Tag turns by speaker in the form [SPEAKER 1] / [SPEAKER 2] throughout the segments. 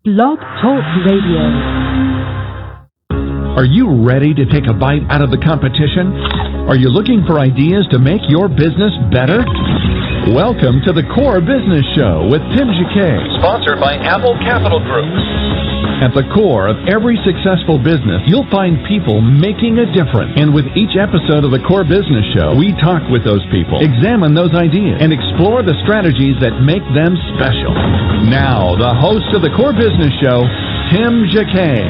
[SPEAKER 1] Blog Talk Radio.
[SPEAKER 2] Are you ready to take a bite out of the competition? Are you looking for ideas to make your business better? Welcome to the Core Business Show with Tim Jacquet,
[SPEAKER 3] sponsored by Apple Capital Group.
[SPEAKER 2] At the core of every successful business, you'll find people making a difference. And with each episode of the Core Business Show, we talk with those people, examine those ideas, and explore the strategies that make them special. Now, the host of the Core Business Show, Tim Jacquet.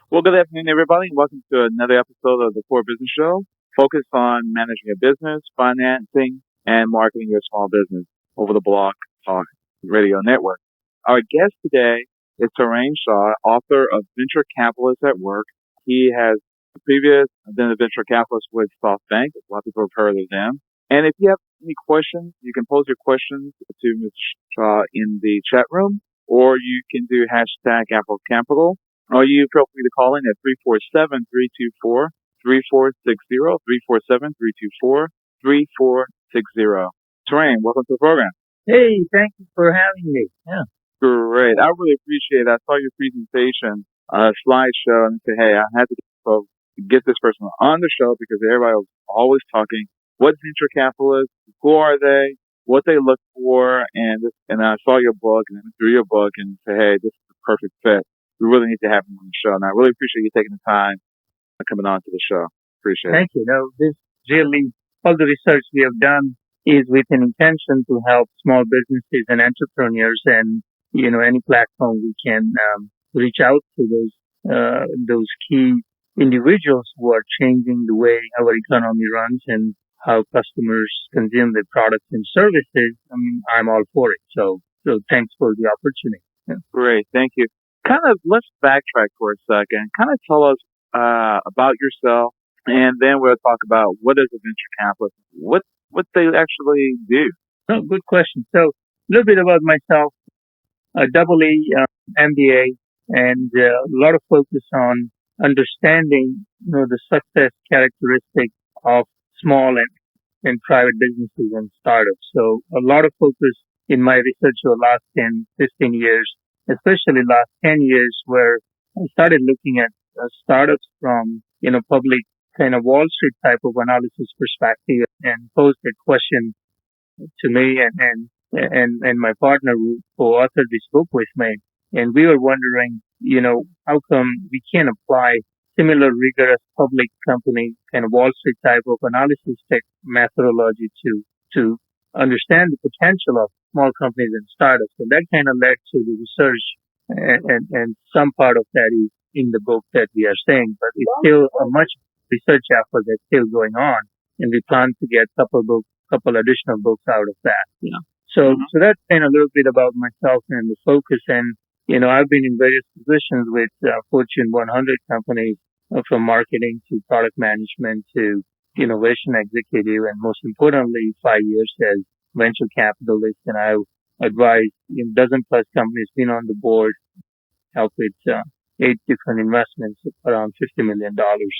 [SPEAKER 4] Well, good afternoon, everybody, and welcome to another episode of the Core Business Show, focused on managing a business, financing, and marketing your small business over the Blog Talk Radio Network. Our guest today is Tarang Shah, author of Venture Capitalist at Work. He has been a venture capitalist with SoftBank. A lot of people have heard of them. And if you have any questions, you can pose your questions to Mr. Shah in the chat room, or you can do hashtag Apple Capital, or you feel free to call in at 347-324-3460, 347-324-3460. Tarang, welcome to the program.
[SPEAKER 5] Hey, thank you for having me. Yeah.
[SPEAKER 4] Great. I really appreciate it. I saw your presentation, slideshow, and said, hey, I had to get this person on the show because everybody was always talking. What venture capitalists? Who are they? What they look for? And I saw your book and then through your book and said, hey, this is a perfect fit. We really need to have him on the show. And I really appreciate you taking the time and coming on to the show. Appreciate it.
[SPEAKER 5] Thank you. No, this really, all the research we have done is with an intention to help small businesses and entrepreneurs, and any platform we can reach out to those key individuals who are changing the way our economy runs and how customers consume the products and services. I'm all for it. So thanks for the opportunity. Yeah.
[SPEAKER 4] Great, thank you. Let's backtrack for a second. Tell us about yourself, and then we'll talk about what is a venture capitalist. What they actually do.
[SPEAKER 5] Oh, good question. So a little bit about myself, a double E MBA, and a lot of focus on understanding, the success characteristics of small and private businesses and startups. So a lot of focus in my research over the last 10, 15 years, especially last 10 years, where I started looking at startups from, public kind of Wall Street type of analysis perspective, and posed a question to me and my partner who authored this book with me. And we were wondering, how come we can't apply similar rigorous public company kind of Wall Street type of analysis methodology to understand the potential of small companies and startups. And that kind of led to the research, and some part of that is in the book that we are saying, but it's still a much research effort that's still going on, and we plan to get couple additional books out of that. So that's kind of a little bit about myself and the focus. And I've been in various positions with Fortune 100 companies, from marketing to product management to innovation executive, and most importantly, 5 years as venture capitalist. And I've advised dozen plus companies, been on the board, helped with 8 different investments of around $50 million.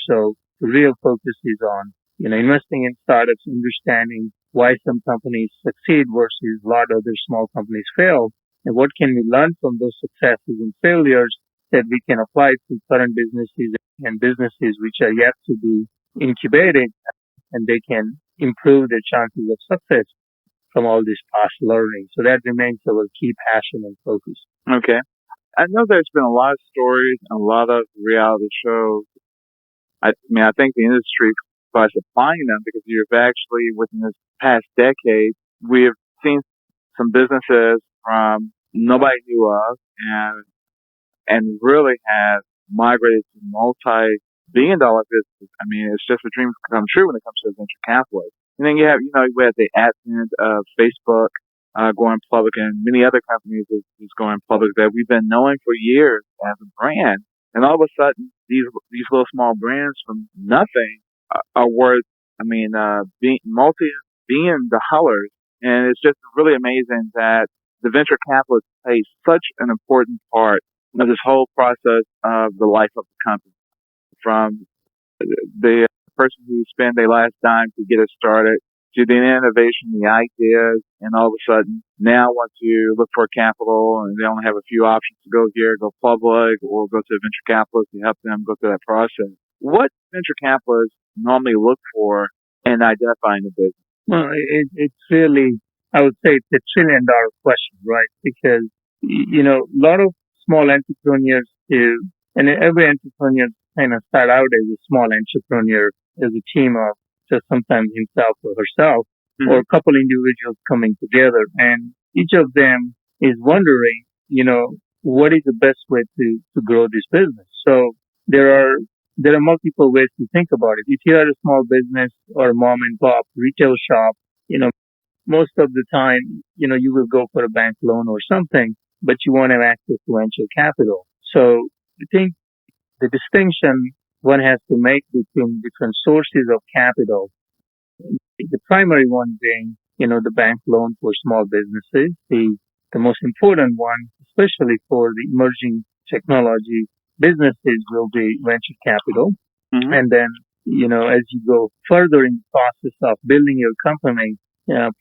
[SPEAKER 5] So the real focus is on, investing in startups, understanding why some companies succeed versus a lot of other small companies fail, and what can we learn from those successes and failures that we can apply to current businesses and businesses which are yet to be incubated, and they can improve their chances of success from all this past learning. So that remains our key passion and focus.
[SPEAKER 4] Okay. I know there's been a lot of stories, a lot of reality shows. I think the industry, by supplying them, because you've actually, within this past decade, we have seen some businesses from nobody knew of and really have migrated to multi-billion-dollar businesses. It's just a dream come true when it comes to venture capitalists. And then you have, we had the advent of Facebook going public, and many other companies is going public that we've been knowing for years as a brand. And all of a sudden, these little small brands from nothing are worth, multi-billion dollars. And it's just really amazing that the venture capitalists play such an important part of this whole process of the life of the company. From the person who spent their last dime to get it started to the innovation, the ideas, and all of a sudden now want to look for capital and they only have a few options to go here, go public, or go to a venture capitalist to help them go through that process. What venture capitalists normally look for in identifying a business?
[SPEAKER 5] Well, it's really, I would say it's a $1 trillion question, right? Because, a lot of small entrepreneurs do, and every entrepreneur kind of start out as a small entrepreneur, as a team of just sometimes himself or herself, or a couple individuals coming together. And each of them is wondering, what is the best way to grow this business? So there are multiple ways to think about it. If you are a small business or a mom and pop retail shop, most of the time, you will go for a bank loan or something, but you won't have access to venture capital. So I think the distinction one has to make between different sources of capital, the primary one being, the bank loan for small businesses, the most important one, especially for the emerging technology businesses, will be venture capital. And then, as you go further in the process of building your company,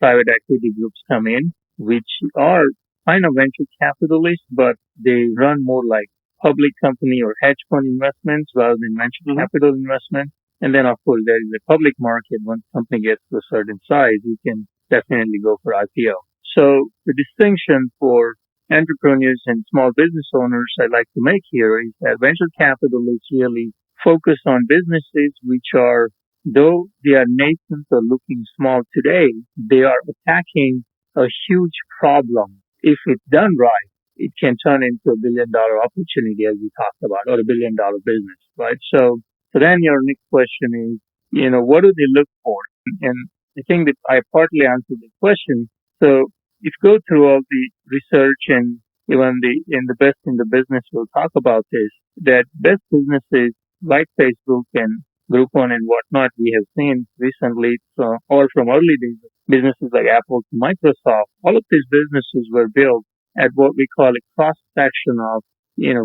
[SPEAKER 5] private equity groups come in, which are kind of venture capitalists, but they run more like public company or hedge fund investments rather than venture capital investment. And then, of course, there is a public market. Once company gets to a certain size, you can definitely go for IPO. So the distinction for entrepreneurs and small business owners I'd like to make here is that venture capitalists really focus on businesses which are, though they are nascent or looking small today, they are attacking a huge problem. If it's done right, it can turn into $1 billion opportunity, as we talked about, or $1 billion business, right? So then your next question is, what do they look for? And I think that I partly answered the question. So if you go through all the research and even in the best in the business, we'll talk about this, that best businesses like Facebook and Groupon and whatnot we have seen recently, or from early days, businesses like Apple to Microsoft, all of these businesses were built at what we call a cross-section of,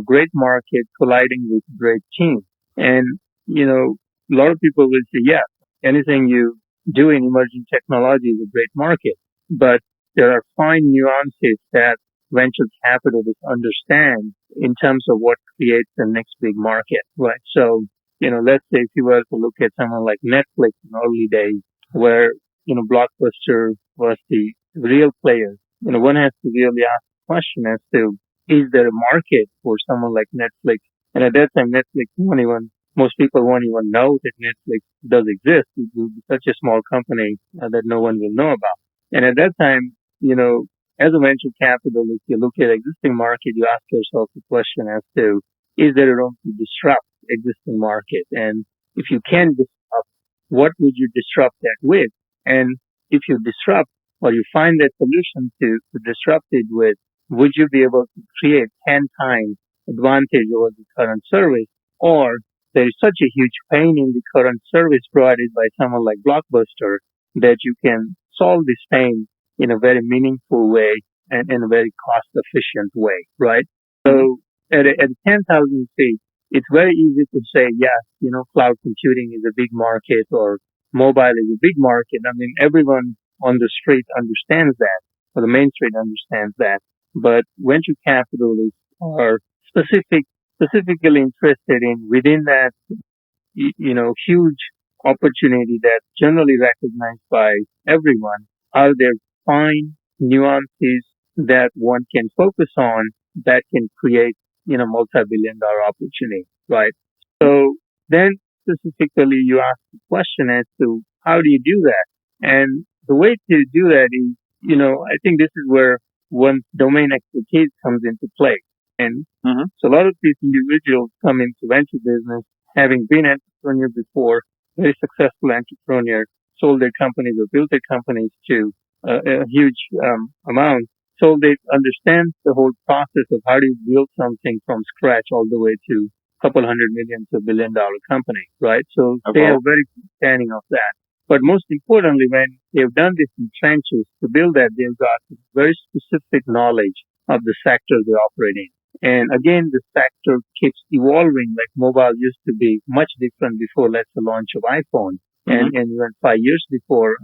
[SPEAKER 5] great market colliding with great team. And, a lot of people will say, yeah, anything you do in emerging technology is a great market. But there are fine nuances that venture capitalists understand in terms of what creates the next big market, right? So, let's say if you were to look at someone like Netflix in early days, where, Blockbuster was the real player, one has to really ask the question as to, is there a market for someone like Netflix? And at that time, Netflix most people won't even know that Netflix does exist. It will be such a small company that no one will know about. And at that time, as a venture capitalist, you look at existing market, you ask yourself the question as to, is there a room to disrupt existing market? And if you can disrupt, what would you disrupt that with? And if you disrupt or you find that solution to disrupt it with, would you be able to create 10 times advantage over the current service? Or there is such a huge pain in the current service provided by someone like Blockbuster that you can solve this pain in a very meaningful way and in a very cost efficient way, right? So at 10,000 feet, it's very easy to say, yes, cloud computing is a big market or mobile is a big market. I mean, everyone on the street understands that, or the main street understands that. But venture capitalists are specifically interested in within that, huge opportunity that's generally recognized by everyone. Are there fine nuances that one can focus on that can create, multi-billion-dollar opportunity, right? So then specifically you ask the question as to how do you do that? And the way to do that is, I think this is where one's domain expertise comes into play. And so a lot of these individuals come into venture business having been entrepreneur before, very successful entrepreneur, sold their companies or built their companies to a huge amount. So they understand the whole process of how do you build something from scratch all the way to a couple $100 million to $1 billion company, right? So they have very good understanding of that. But most importantly, when they've done this in trenches to build that, they've got very specific knowledge of the sector they operate in. And again, the sector keeps evolving. Like mobile used to be much different before, let's say, launch of iPhone. And even 5 years before,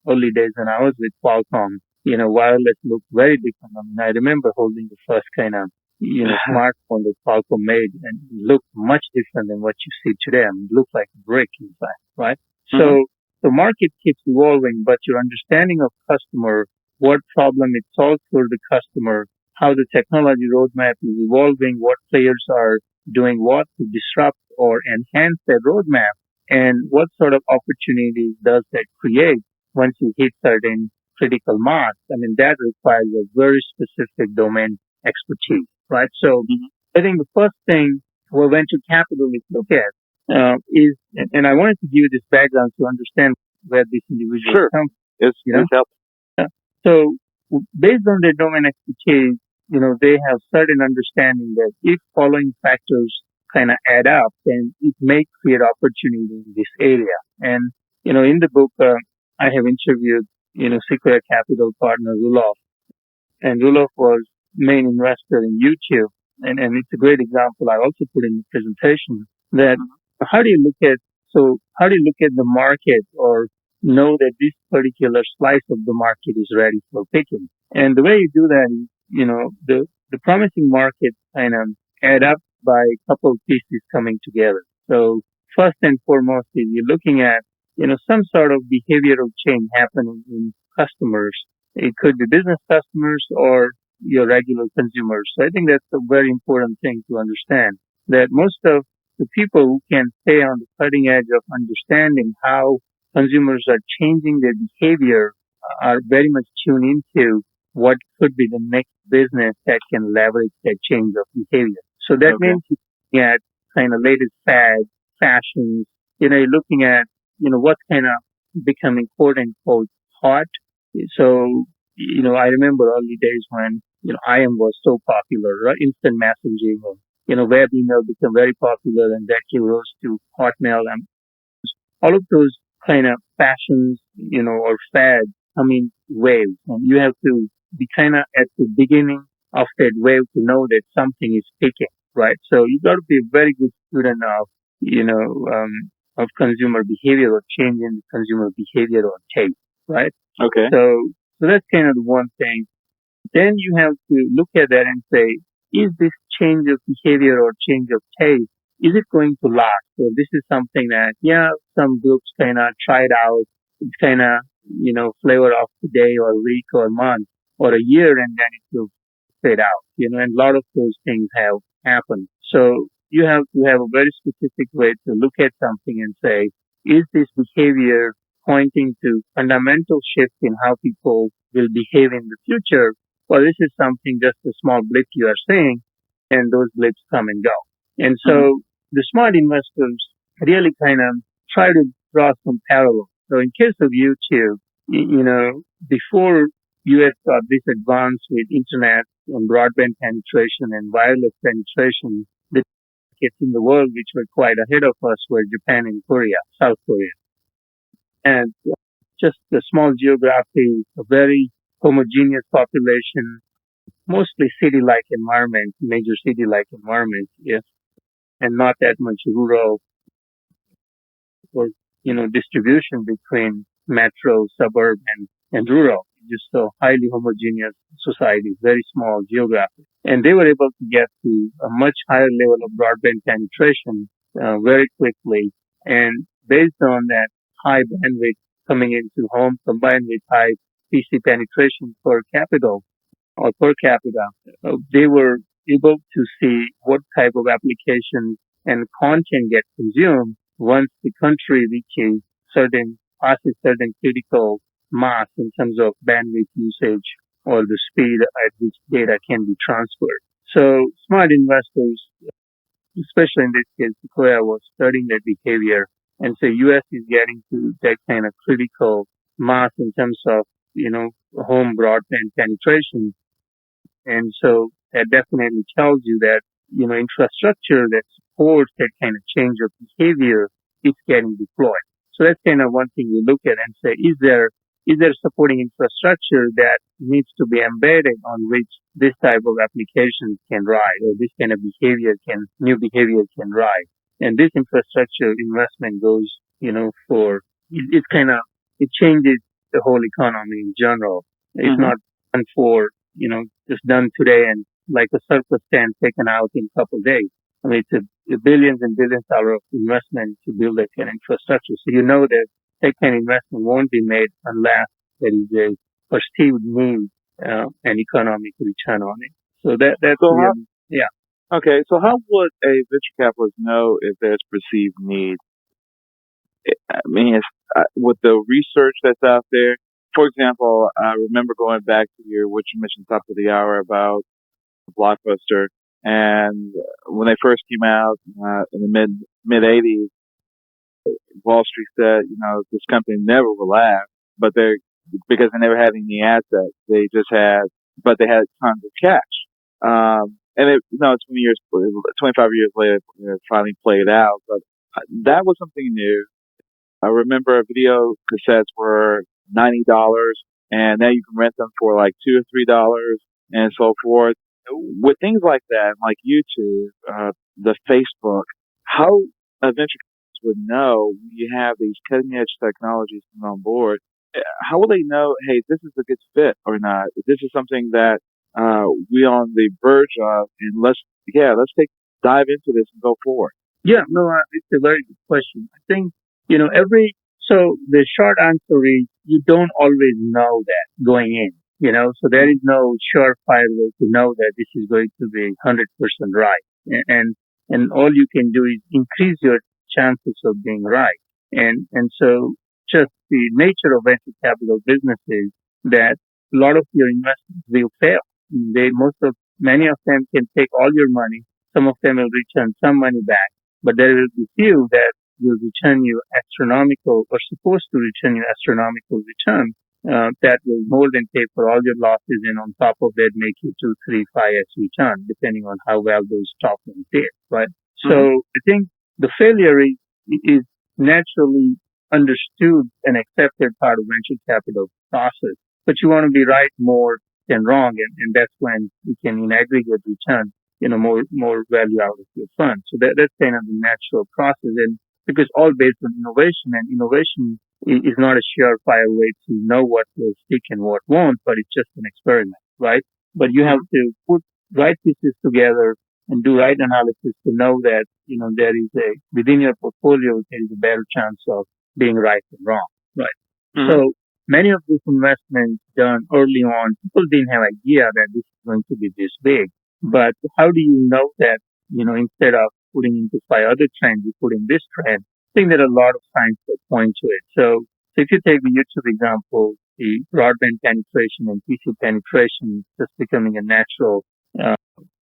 [SPEAKER 5] early days when I was with Qualcomm, wireless looked very different. I mean, I remember holding the first kind of, smartphone that Qualcomm made, and it looked much different than what you see today. I mean, it looked like a brick, in fact, right? So the market keeps evolving, but your understanding of customer, what problem it solves for the customer, how the technology roadmap is evolving, what players are doing what to disrupt or enhance that roadmap, and what sort of opportunities does that create once you hit certain critical mass. I mean, that requires a very specific domain expertise, right? So I think the first thing where venture capitalists look at is, and I wanted to give you this background to understand where these individuals come from.
[SPEAKER 4] It's helpful.
[SPEAKER 5] So based on their domain expertise, they have certain understanding that if following factors kind of add up, then it may create opportunity in this area. And, in the book, I have interviewed, Sequoia Capital partner Rulof, and Rulof was main investor in YouTube. And it's a great example. I also put in the presentation that how do you look at the market or know that this particular slice of the market is ready for picking? And the way you do that is, the promising market kind of add up by a couple of pieces coming together. So first and foremost is you're looking at, some sort of behavioral change happening in customers. It could be business customers or your regular consumers. So I think that's a very important thing to understand, that most of the people who can stay on the cutting edge of understanding how consumers are changing their behavior are very much tuned into what could be the next business that can leverage that change of behavior. So that means you're looking at kind of latest fads, fashions, you're looking at, what's kind of becoming quote unquote hot. So, I remember early days when, IM was so popular, right? Instant messaging, and, web email became very popular, and that rose to Hotmail. And all of those kind of fashions, or fads, waves. And you have to be kind of at the beginning of that wave to know that something is peaking, right? So you got to be a very good student of, of consumer behavior or change in consumer behavior or taste, right?
[SPEAKER 4] Okay.
[SPEAKER 5] So that's kind of the one thing. Then you have to look at that and say, is this change of behavior or change of taste, is it going to last? So this is something that, some groups kind of try it out. It's kind of, flavor of the day or week or month or a year, and then it will fade out, and a lot of those things have happened. So you have to have a very specific way to look at something and say, is this behavior pointing to fundamental shift in how people will behave in the future? Well, this is something, just a small blip you are seeing, and those blips come and go. And so the smart investors really kind of try to draw some parallels. So in case of YouTube, before US got this advanced with internet and broadband penetration and wireless penetration, the markets in the world which were quite ahead of us were Japan and Korea, South Korea. And just a small geography, a very homogeneous population, mostly city-like environment, major city-like environment, yes, and not that much rural or, distribution between metro, suburb, and rural. Just a highly homogeneous society, very small geography. And they were able to get to a much higher level of broadband penetration very quickly. And based on that high bandwidth coming into home combined with high PC penetration per capita, they were able to see what type of applications and content get consumed once the country passes certain critical mass in terms of bandwidth usage or the speed at which data can be transferred. So smart investors, especially in this case, Sequoia was studying that behavior, and so US is getting to that kind of critical mass in terms of, home broadband penetration. And so that definitely tells you that, infrastructure that supports that kind of change of behavior is getting deployed. So that's kind of one thing you look at and say, is there supporting infrastructure that needs to be embedded on which this type of application can ride, or this kind of new behavior can ride? And this infrastructure investment goes, it changes the whole economy in general. It's
[SPEAKER 4] Mhm.
[SPEAKER 5] not done for, just done today and like a surplus stand taken out in a couple of days. I mean, it's a billions and billions dollar of investment to build that kind of infrastructure. So you know that kind of investment won't be made unless there is a perceived need, and economic return on it. So that's
[SPEAKER 4] So how,
[SPEAKER 5] really, yeah.
[SPEAKER 4] okay, so how would a venture capitalist know if there's perceived need? I mean, with the research that's out there. For example, I remember going back to what you mentioned top of the hour about Blockbuster, and when they first came out in the mid '80s, Wall Street said, this company never will last, but because they never had any assets, but they had tons of cash. And 25 years later, it finally played out, but that was something new. I remember video cassettes were $90, and now you can rent them for like $2 or $3 and so forth. With things like that, like YouTube, the Facebook, how a venture capitalist would know when you have these cutting edge technologies coming on board? How will they know, hey, this is a good fit or not? This is something that we're on the verge of, and let's dive into this and go forward.
[SPEAKER 5] Yeah, no, it's a very good question. I think, so the short answer is you don't always know that going in, so there is no surefire way to know that this is going to be 100% right. And all you can do is increase your chances of being right. And so just the nature of venture capital businesses that a lot of your investments will fail. Many of them can take all your money. Some of them will return some money back, but there will be few that will return you astronomical or supposed to return you astronomical return, that will more than pay for all your losses, and on top of that make you 2, 3, 5x return, depending on how well those stock ones did, right? So I think the failure is naturally understood and accepted part of venture capital process, but you want to be right more than wrong, and that's when you can in aggregate return more value out of your fund. So that's kind of the natural process, and because all based on innovation, and innovation is not a surefire way to know what will stick and what won't, but it's just an experiment, right? But you have to put right pieces together and do right analysis to know that, there is within your portfolio, there is a better chance of being right than wrong, right?
[SPEAKER 4] Mhm.
[SPEAKER 5] So many of these investments done early on, people didn't have idea that this is going to be this big. But how do you know that, instead of putting into 5 other trends, you put in this trend? I think there are a lot of signs that point to it. So if you take the YouTube example, the broadband penetration and PC penetration just becoming a natural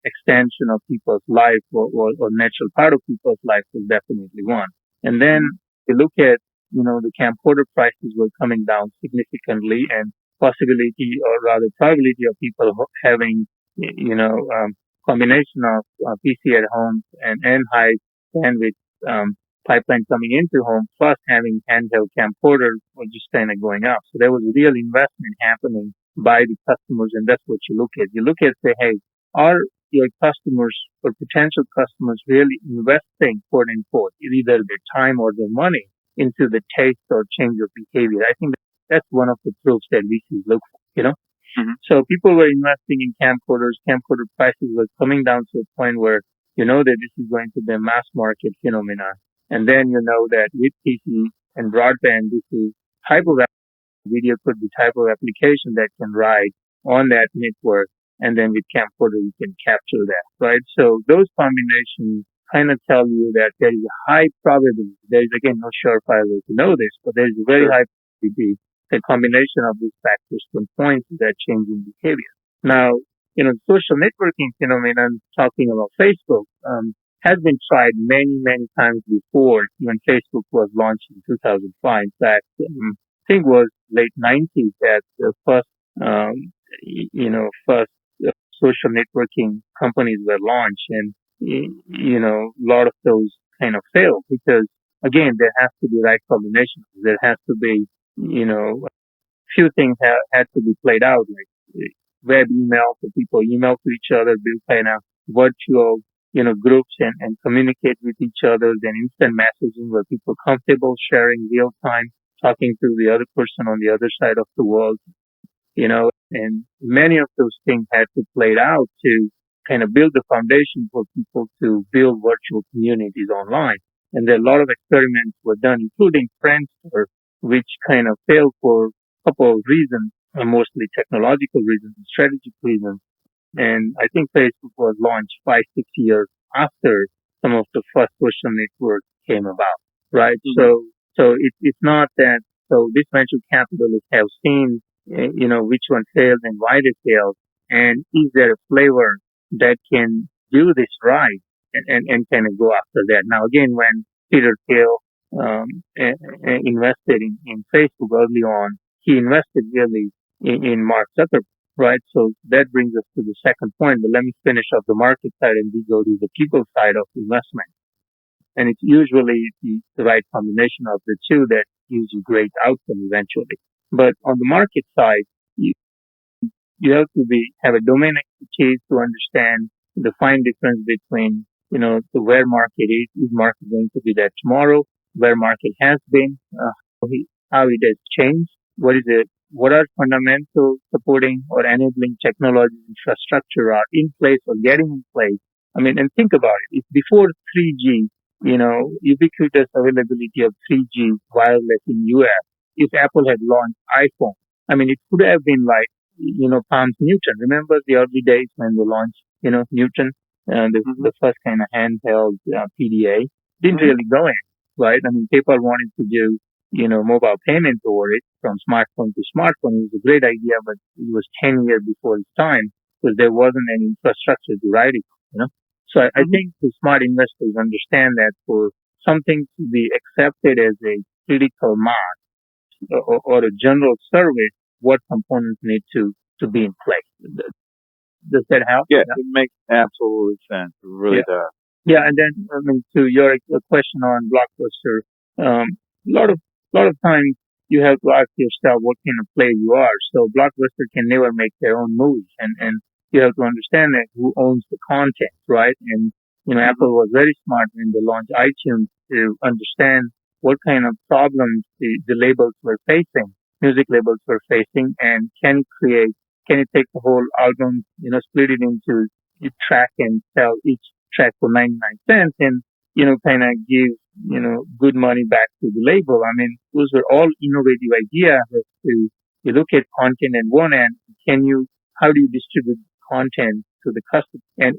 [SPEAKER 5] extension of people's life, or natural part of people's life, is definitely one. And then you look at, the camcorder prices were coming down significantly, and possibility, or rather probability, of people having, combination of PC at home and high bandwidth pipeline coming into home, plus having handheld camcorder, was just kind of going up. So there was real investment happening by the customers, and that's what you look at. You look at, say, hey, are your customers or potential customers really investing, quote unquote, either their time or their money into the taste or change of behavior? I think that's one of the proofs that VCs look for, So people were investing in camcorders. Camcorder prices were coming down to a point where you know that this is going to be a mass market phenomenon. And then you know that with PC and broadband, this is type of video could be type of application that can ride on that network. And then with camcorder, you can capture that, right? So those combinations kind of tell you that there is a high probability. There is, again, no surefire way to know this, but there is a very high probability the combination of these factors can point to that change in behavior. Now, social networking phenomenon, talking about Facebook, has been tried many, many times before. When Facebook was launched in 2005, in fact, I think it was late 90s that the first, social networking companies were launched, and a lot of those kind of failed because, again, there has to be right combination. There has to be, few things had to be played out, like web email, so people email to each other, build kind of virtual, groups and communicate with each other, then instant messaging where people comfortable sharing real time talking to the other person on the other side of the world, and many of those things had to play it out to kind of build the foundation for people to build virtual communities online. And there are a lot of experiments were done, including Friendster, which kind of failed for a couple of reasons, mostly technological reasons and strategic reasons. And I think Facebook was launched 5, 6 years after some of the first social networks came about, right?
[SPEAKER 4] Mm-hmm.
[SPEAKER 5] So it's not that, so these venture capitalists have seen, which one failed and why they failed. And is there a flavor that can do this right and kind of go after that? Now, again, when Peter Thiel, invested in Facebook early on, he invested really in Mark Zuckerberg. Right. So that brings us to the second point. But let me finish up the market side and we go to the people side of investment. And it's usually the right combination of the two that gives you great outcome eventually. But on the market side, you have to have a domain expertise to understand the fine difference between, the where market is market going to be there tomorrow, where market has been, how it has changed, what are fundamental supporting or enabling technology infrastructure are in place or getting in place. I mean, and think about it. If before 3G, ubiquitous availability of 3G wireless in US, if Apple had launched iPhone, I mean, it could have been like, Palms Newton. Remember the early days when they launched, Newton, the first kind of handheld PDA? Didn't really go in, right? I mean, people wanted to do, mobile payment over it from smartphone to smartphone. It was a great idea, but it was 10 years before its time because there wasn't any infrastructure to ride it. So I think the smart investors understand that for something to be accepted as a critical mass or a general service, what components need to be in place. Does that help?
[SPEAKER 4] Yeah, it makes absolute sense. It really does.
[SPEAKER 5] Yeah, and then to your question on Blockbuster, a lot of times you have to ask yourself what kind of player you are. So Blockbuster can never make their own movies, and you have to understand that who owns the content, right? And Apple was very smart when they launched iTunes to understand what kind of problems the labels were facing, music labels were facing, and can it take the whole album, split it into each track and sell each track for 99 cents and, kind of give, good money back to the label. I mean, those were all innovative ideas you look at content and one end, how do you distribute content to the customer? And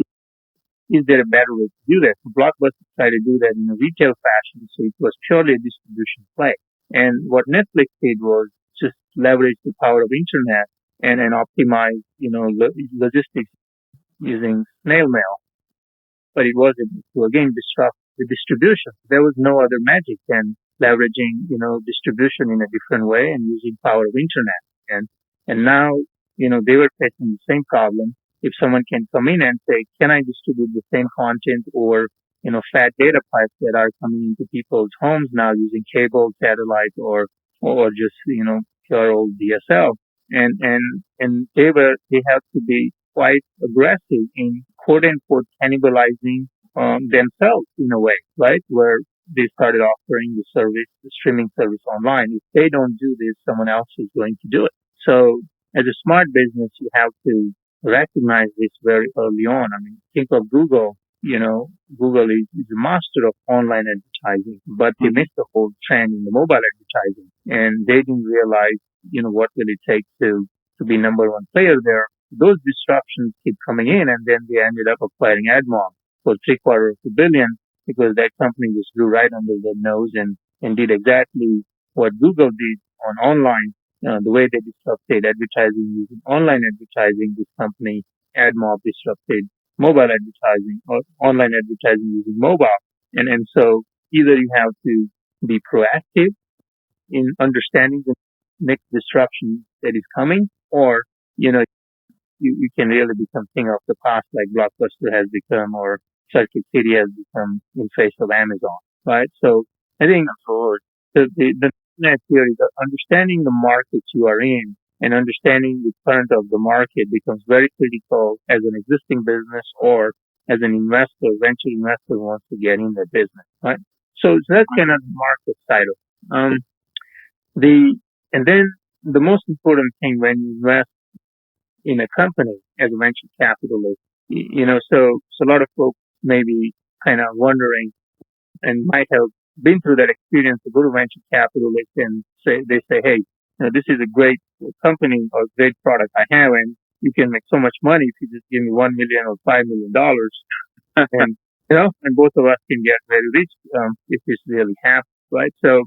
[SPEAKER 5] is there a better way to do that? So Blockbuster tried to do that in a retail fashion, so it was purely a distribution play. And what Netflix did was just leverage the power of internet and optimize, logistics using snail mail. But it wasn't to again disrupt the distribution. There was no other magic than leveraging, distribution in a different way and using power of internet. And now, they were facing the same problem. If someone can come in and say, can I distribute the same content or, fat data pipes that are coming into people's homes now using cable, satellite, or just, pure old DSL. And they have to be quite aggressive in quote unquote cannibalizing themselves in a way, right? Where they started offering the streaming service online. If they don't do this, someone else is going to do it. So as a smart business, you have to recognize this very early on. I mean, think of Google. Google is a master of online advertising, but they missed the whole trend in the mobile advertising, and they didn't realize, what will it take to be number one player there. Those disruptions keep coming in, and then they ended up acquiring AdMob for $750 million because that company just grew right under their nose and did exactly what Google did on online. The way they disrupted advertising using online advertising, this company AdMob disrupted mobile advertising or online advertising using mobile. And so either you have to be proactive in understanding the next disruption that is coming, or, you can really become king of the past like Blockbuster has become or Circuit City has become in face of Amazon, right? So I think the net here is that understanding the market you are in and understanding the current of the market becomes very critical as an existing business or as an investor, venture investor wants to get in the business, right? So that's kind of the market side of it. And then the most important thing when you invest in a company as a venture capitalist, so a lot of folks may be kind of wondering and might have been through that experience to go to venture capitalists and they say, hey, this is a great company or great product I have, and you can make so much money if you just give me $1 million or $5 million, and and both of us can get very rich if this really happens, right? So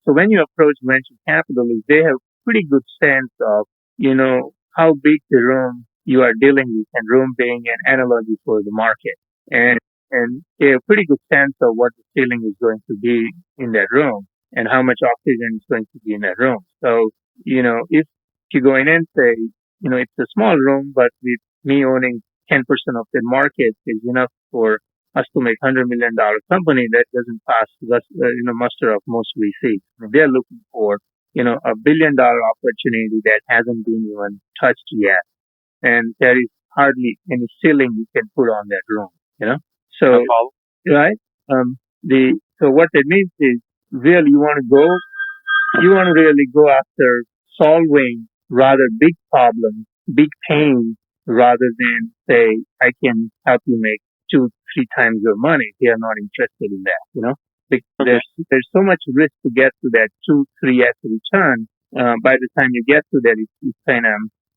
[SPEAKER 5] when you approach venture capitalists, they have pretty good sense of how big the room you are dealing with, and room being an analogy for the market, and they have pretty good sense of what the ceiling is going to be in that room and how much oxygen is going to be in that room. So, if you go in and say, it's a small room, but with me owning 10% of the market is enough for us to make $100 million company, that doesn't pass muster of most VCs. They're looking for, a $1 billion opportunity that hasn't been even touched yet. And there is hardly any ceiling you can put on that room, So, right? So what that means is really you want to really go after solving rather big problems, big pains, rather than say, I can help you make 2-3 times your money. They are not interested in that, because there's so much risk to get to that 2-3x return. By the time you get to that,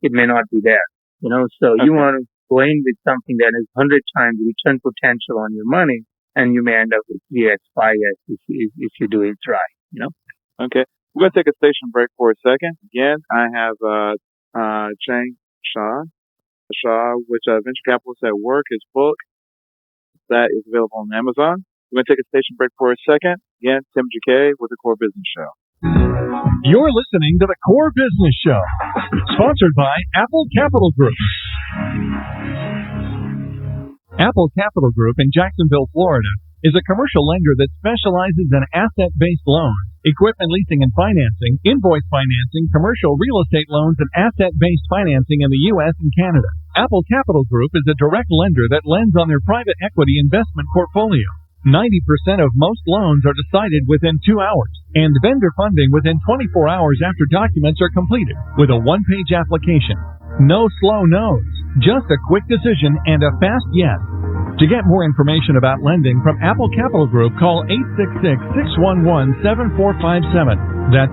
[SPEAKER 5] it may not be there, so you want to go in with something that is 100 times return potential on your money, and you may end up with 3x, 5x if you do it right,
[SPEAKER 4] Okay. We're going to take a station break for a second. Again, I have Chang Shah, which Venture Capitalists at Work, his book that is available on Amazon. We're going to take a station break for a second. Again, Tim Jacquet with the Core Business Show.
[SPEAKER 2] You're listening to the Core Business Show, sponsored by Apple Capital Group. Apple Capital Group in Jacksonville, Florida, is a commercial lender that specializes in asset-based loans, equipment leasing and financing, invoice financing, commercial real estate loans, and asset-based financing in the U.S. and Canada. Apple Capital Group is a direct lender that lends on their private equity investment portfolio. 90% of most loans are decided within 2 hours, and vendor funding within 24 hours after documents are completed, with a one-page application. No slow no's, just a quick decision and a fast yes. To get more information about lending from Apple Capital Group, call 866-611-7457. That's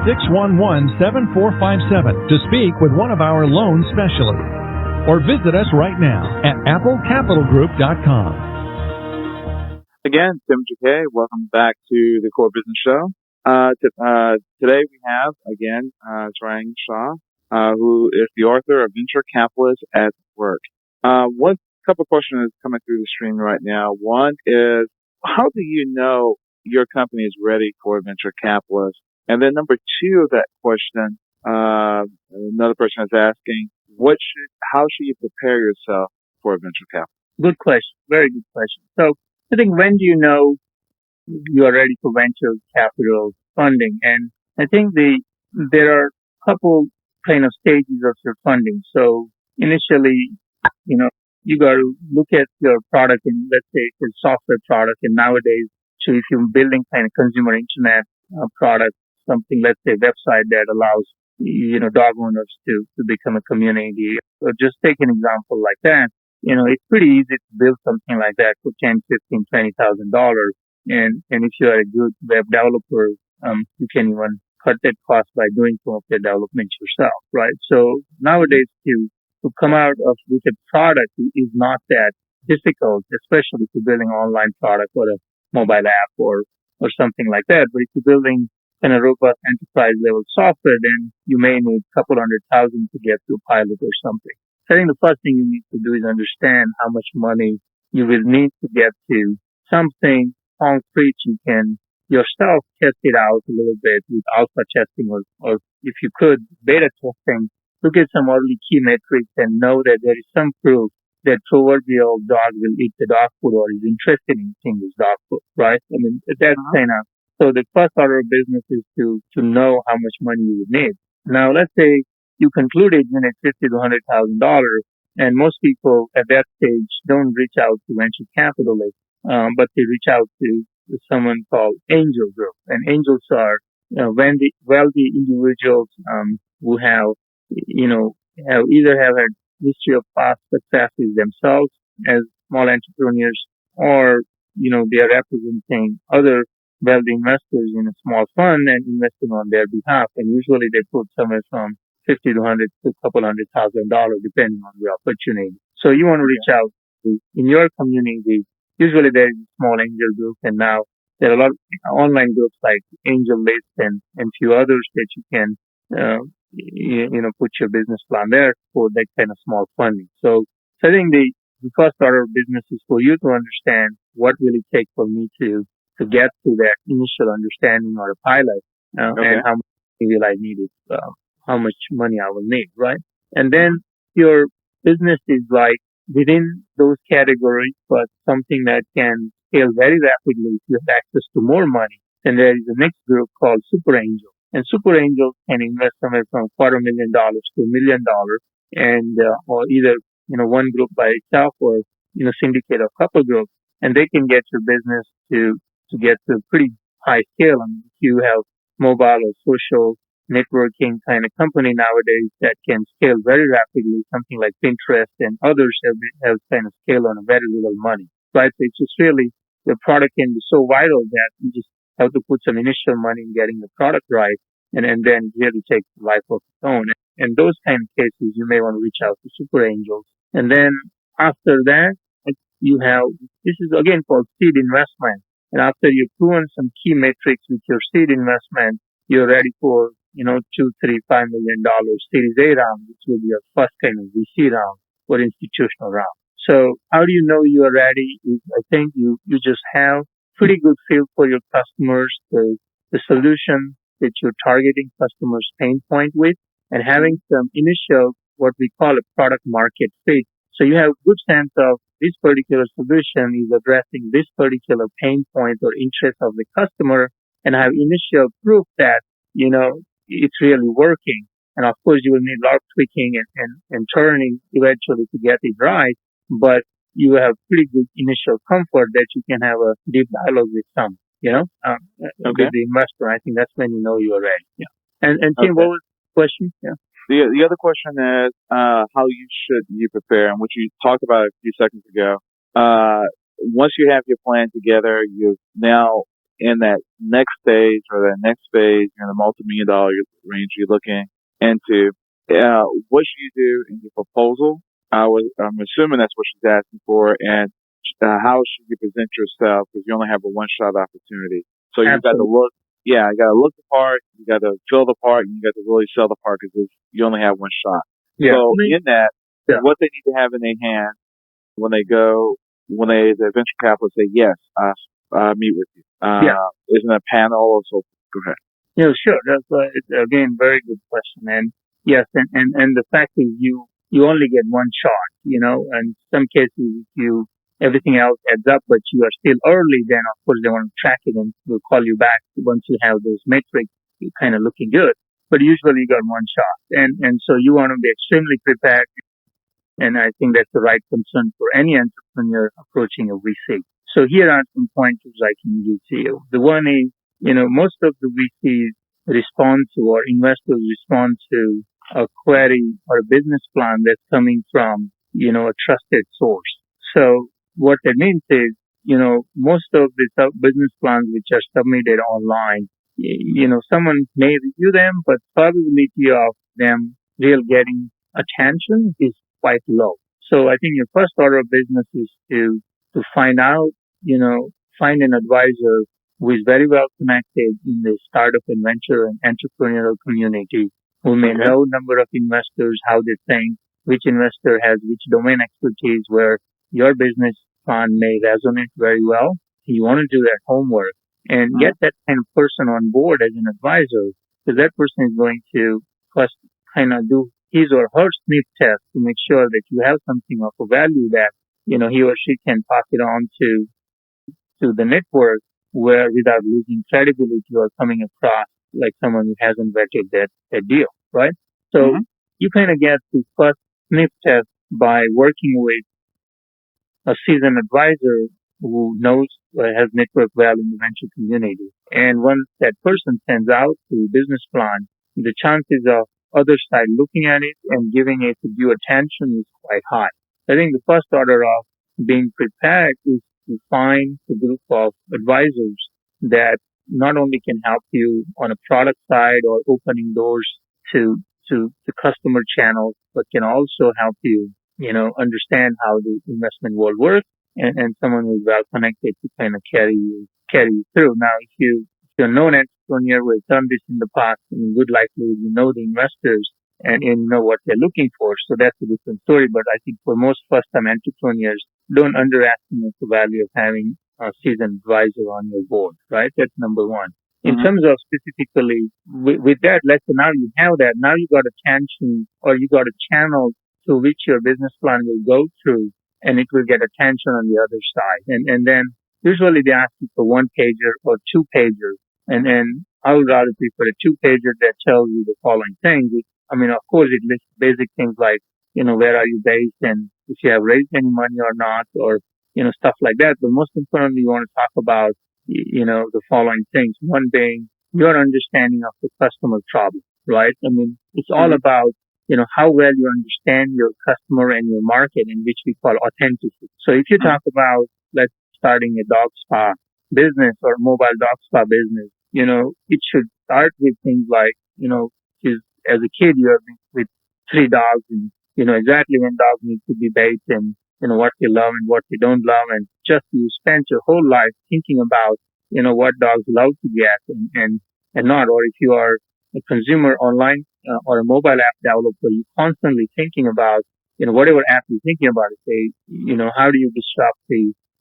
[SPEAKER 2] 866-611-7457 to speak with one of our loan specialists. Or visit us right now at applecapitalgroup.com.
[SPEAKER 4] Again, Tim Jacquet, welcome back to the Core Business Show. Today we have, again, Chang Shah, who is the author of Venture Capitalists at Work. One couple of questions coming through the screen right now. One is, how do you know your company is ready for a venture capitalist? And then number two of that question, another person is asking, how should you prepare yourself for a venture capital?
[SPEAKER 5] Good question. Very good question. So I think, when do you know you are ready for venture capital funding? And I think there are a couple kind of stages of your funding. So initially, you got to look at your product, and let's say it's a software product. And nowadays, so if you're building kind of consumer internet product, something, let's say, website that allows dog owners to become a community, or just take an example like that. It's pretty easy to build something like that for $10,000, $15,000, $20,000. And if you are a good web developer, you can even cut that cost by doing some of the development yourself, right? So nowadays, to come out with a product is not that difficult, especially if you're building an online product or a mobile app or something like that. But if you're building kind of robust enterprise level software, then you may need a couple $100,000 to get to a pilot or something. So I think the first thing you need to do is understand how much money you will need to get to something concrete. You can yourself test it out a little bit with alpha testing, or if you could, beta testing. Look at some early key metrics and know that there is some proof that proverbial dog will eat the dog food or is interested in eating this dog food, right? I mean, that's kind of, so the first order of business is to know how much money you would need. Now, let's say you concluded you need $50,000 to $100,000, and most people at that stage don't reach out to venture capitalists, but they reach out to someone called Angel Group. And angels are wealthy individuals who have either have had history of past successes themselves as small entrepreneurs, or they are representing other wealthy investors in a small fund and investing on their behalf. And usually they put somewhere from 50 to 100 to a couple $100,000 depending on the opportunity. So you want to reach out in your community. Usually there is a small angel group, and now there are a lot of online groups like Angel List and few others that you can put your business plan there for that kind of small funding. So I think the first order of business is for you to understand what will it take for me to get to that initial understanding or a pilot, and how much will I need it, how much money I will need, right? And then your business is like within those categories, but something that can scale very rapidly if you have access to more money. Then there is a next group called Super Angel. And Super Angels can invest somewhere from $250,000 to $1 million, and or either one group by itself, or syndicate of couple groups, and they can get your business to get to a pretty high scale. I mean, if you have mobile or social networking kind of company nowadays that can scale very rapidly, something like Pinterest and others have kind of scale on a very little money, right? So it's just really, the product can be so vital that you just have to put some initial money in getting the product right, and then it really takes life of its own. And those kind of cases, you may want to reach out to Super Angels. And then after that, you have, this is again called seed investment. And after you've proven some key metrics with your seed investment, you're ready for, $2, $3, $5 million Series A round, which will be your first kind of VC round or institutional round. So how do you know you are ready? I think you just have pretty good feel for your customers, the solution that you're targeting customers' pain point with, and having some initial, what we call a product market fit. So you have a good sense of this particular solution is addressing this particular pain point or interest of the customer, and have initial proof that, it's really working. And of course, you will need a lot of tweaking and turning eventually to get it right, but you have pretty good initial comfort that you can have a deep dialogue with some, with the investor. I think that's when you know you are ready. Yeah. And Tim, what was the question? Yeah.
[SPEAKER 4] The other question is how should you prepare, and what you talked about a few seconds ago. Once you have your plan together, you're now in that next stage or that next phase, you're in the multi-million-dollar range you're looking into. What should you do in your proposal? I'm assuming that's what she's asking for, and how should you present yourself, because you only have a one-shot opportunity. So you've got to look. Yeah, you got to look the part, you got to feel the part, and you got to really sell the part, because you only have one shot. Yeah. So in that, what they need to have in their hand when the venture capitalists say, yes, meet with you. Isn't a panel or so? Go ahead.
[SPEAKER 5] Yeah, sure. That's again, very good question. And yes, and the fact is you only get one shot, and some cases everything else adds up, but you are still early, then of course they want to track it and will call you back once you have those metrics kind of looking good. But usually you got one shot. And so you want to be extremely prepared. And I think that's the right concern for any entrepreneur approaching a VC. So here are some pointers I can give to you. The one is, most of the VCs respond to, or investors respond to, a query or a business plan that's coming from, a trusted source. So what that means is, most of the business plans which are submitted online, someone may review them, but probability of them really getting attention is quite low. So I think your first order of business is to find out, find an advisor who is very well connected in the startup and venture and entrepreneurial community, who may know a number of investors, how they think, which investor has which domain expertise, where your business plan may resonate very well. You want to do that homework and get that kind of person on board as an advisor, because that person is going to first kind of do his or her sniff test to make sure that you have something of a value that, he or she can pass it on to the network, where without losing credibility or coming across like someone who hasn't vetted that deal, right? So you kind of get the first sniff test by working with a seasoned advisor who knows has networked well in the venture community. And once that person sends out the business plan, the chances of other side looking at it and giving it due attention is quite high. I think the first order of being prepared is to find a group of advisors that not only can help you on a product side or opening doors to the customer channels, but can also help you, understand how the investment world works and someone who's well connected to kind of carry you through. Now, if you're a known entrepreneur who has done this in the past, and good likelihood you know the investors and you know what they're looking for. So that's a different story. But I think for most first-time entrepreneurs, don't underestimate the value of having a seasoned advisor on your board, right? That's number one. In terms of specifically with that, let's say now you have that. Now you got a attention or you got a channel through which your business plan will go through and it will get attention on the other side. And then usually they ask you for one pager or two pagers. And then I would rather prefer a two pager that tells you the following things. I mean, of course, it lists basic things like, where are you based and if you have raised any money or not, or, stuff like that. But most importantly, you want to talk about, the following things. One being your understanding of the customer problem, right? I mean, it's all about, how well you understand your customer and your market, in which we call authenticity. So if you talk about, let's starting a dog spa business or mobile dog spa business, it should start with things like, as a kid, you have been with 3 dogs and you know exactly when dogs need to be bathed and, what they love and what they don't love. And just you spend your whole life thinking about, what dogs love to get and not. Or if you are a consumer online or a mobile app developer, you're constantly thinking about, whatever app you're thinking about, say, how do you